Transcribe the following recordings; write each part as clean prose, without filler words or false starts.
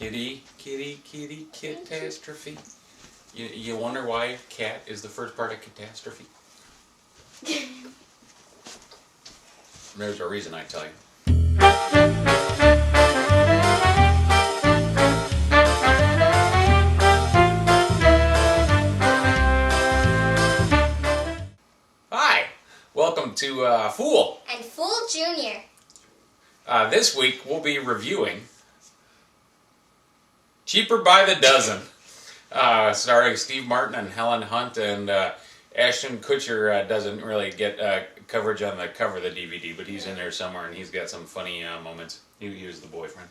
Kitty, kitty, kitty, catastrophe. You wonder why cat is the first part of catastrophe? There's a reason, I tell you. Hi, welcome to Fool. And Fool Jr. This week we'll be reviewing Cheaper by the Dozen, starring Steve Martin and Helen Hunt, and Ashton Kutcher doesn't really get coverage on the cover of the DVD, but he's in there somewhere, and he's got some funny moments. He was the boyfriend.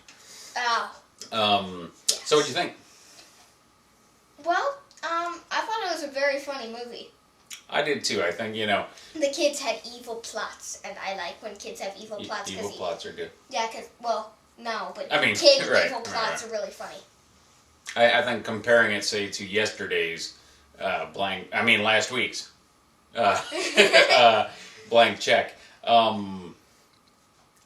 Oh. Yes. So what'd you think? Well, I thought it was a very funny movie. I did too. I think, the kids had evil plots, and I like when kids have evil plots. Evil plots are good. Yeah, but I mean, kid right, evil plots are really funny. I think comparing it, say, to yesterday's last week's blank check,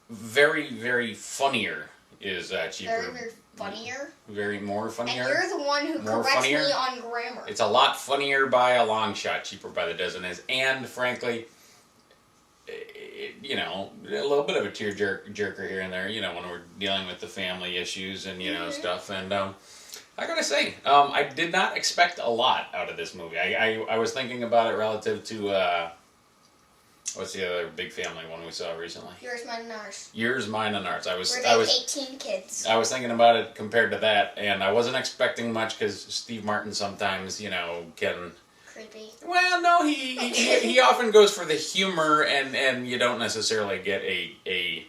very, very funnier is Cheaper. Very, very funnier. Very more funnier. And you're the one who corrects me on grammar. It's a lot funnier by a long shot, Cheaper by the Dozen is. And, frankly, a little bit of a tear-jerker here and there, when we're dealing with the family issues and, stuff. And I gotta say, I did not expect a lot out of this movie. I was thinking about it relative to, what's the other big family one we saw recently? Yours, Mine, and Ours. Yours, Mine, and Ours. Where they have 18 kids. I was thinking about it compared to that, and I wasn't expecting much because Steve Martin sometimes, can... Creepy. Well, no, he often goes for the humor, and you don't necessarily get a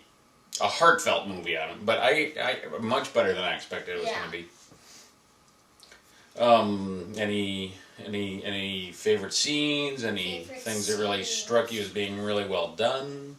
heartfelt movie out of him. But I much better than I expected it was going to be. Any favorite scenes? Any things that really struck you as being really well done?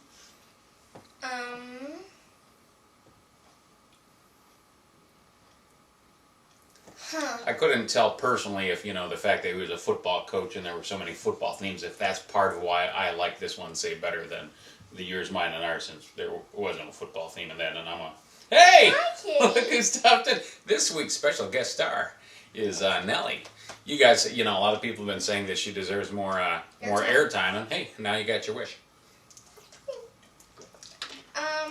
I couldn't tell personally if, the fact that he was a football coach and there were so many football themes, if that's part of why I like this one, say, better than the Yours, Mine, and Ours, since there wasn't a football theme in that, and I'm hey! Look who stopped in. This week's special guest star is Nellie. You guys, a lot of people have been saying that she deserves more airtime, and hey, now you got your wish. I've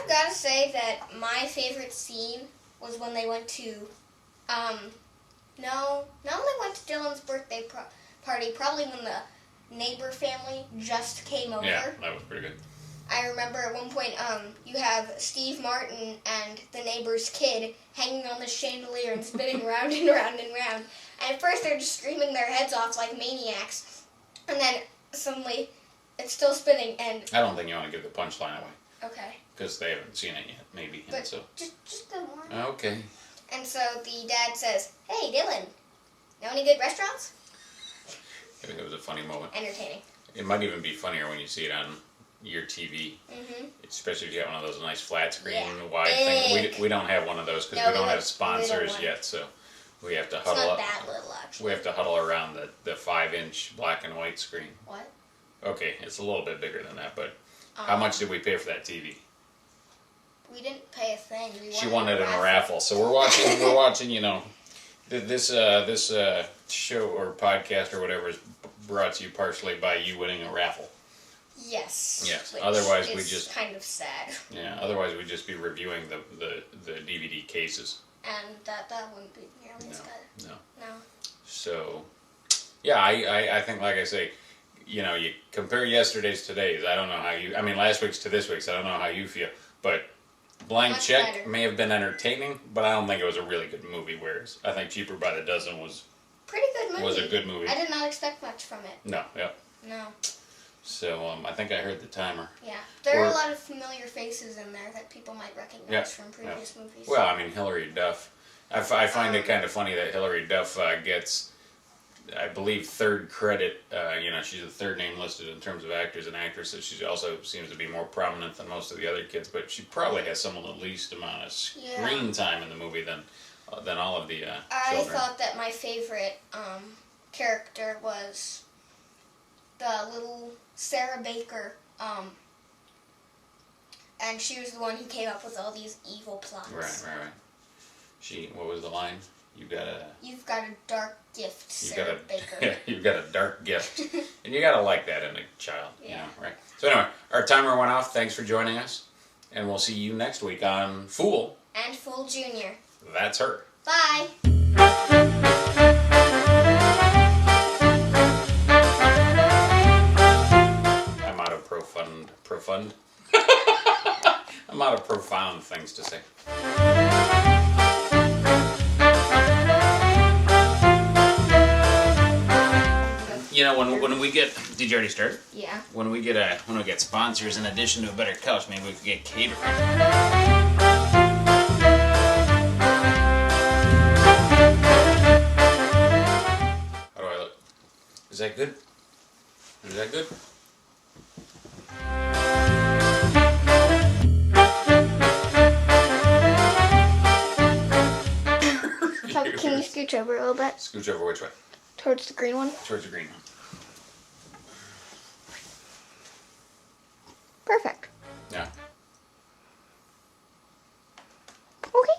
got to say that my favorite scene was when they went to, not when they went to Dylan's birthday party, probably when the neighbor family just came over. Yeah, that was pretty good. I remember at one point, you have Steve Martin and the neighbor's kid hanging on the chandelier and spinning round and round and round. And at first they're just screaming their heads off like maniacs. And then suddenly it's still spinning and... I don't think you want to give the punchline away. Okay. Because they haven't seen it yet, maybe. But so. just the one. Okay. And so the dad says, "Hey, Dylan, know any good restaurants?" I think it was a funny moment. Entertaining. It might even be funnier when you see it on your TV. Mm-hmm. Especially if you have one of those nice flat screen wide things. We don't have one of those because we don't have sponsors yet, so we have to huddle up. It's not that little, actually. We have to huddle around the 5-inch black and white screen. What? Okay, it's a little bit bigger than that, but how much did we pay for that TV? We didn't pay a thing. She won it in a raffle. So we're watching, this show or podcast or whatever is brought to you partially by you winning a raffle. Yes. Yes. Otherwise, we just kind of sad. Yeah. Otherwise, we'd just be reviewing the DVD cases. And that wouldn't be nearly as good. No. So, yeah, I think, like I say, you compare yesterday's to today's. I don't know how you. I mean, last week's to this week's. I don't know how you feel, but Blank Much Check better. may have been entertaining, but I don't think it was a really good movie. Whereas I think Cheaper by the Dozen was pretty good movie. Was a good movie. I did not expect much from it. No. Yeah. No. So I think I heard the timer. Yeah, there are a lot of familiar faces in there that people might recognize from previous movies. Well, I mean, Hilary Duff. I find it kind of funny that Hilary Duff gets, I believe, third credit. She's the third name listed in terms of actors and actresses. She also seems to be more prominent than most of the other kids, but she probably has some of the least amount of screen time in the movie than all of the children. I thought that my favorite character was the little Sarah Baker and she was the one who came up with all these evil plots. Right. What was the line? You've got a dark gift, Sarah Baker. Yeah, you've got a dark gift. And you gotta like that in a child. Yeah. You know, right? So anyway, our timer went off. Thanks for joining us. And we'll see you next week on Fool. And Fool Jr. That's her. Bye. I'm out of profund. I'm out of profound things to say. You know, when we get, did you already start? Yeah. When we get sponsors, in addition to a better couch, maybe we could get catering. How do I look? Is that good? Is that good? Can you scooch over a little bit? Scooch over which way? Towards the green one? Towards the green one. Perfect. Yeah. Okay.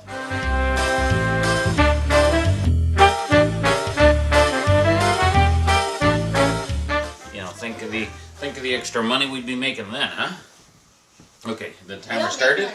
You know, think of the extra money we'd be making then, huh? Okay, the timer started.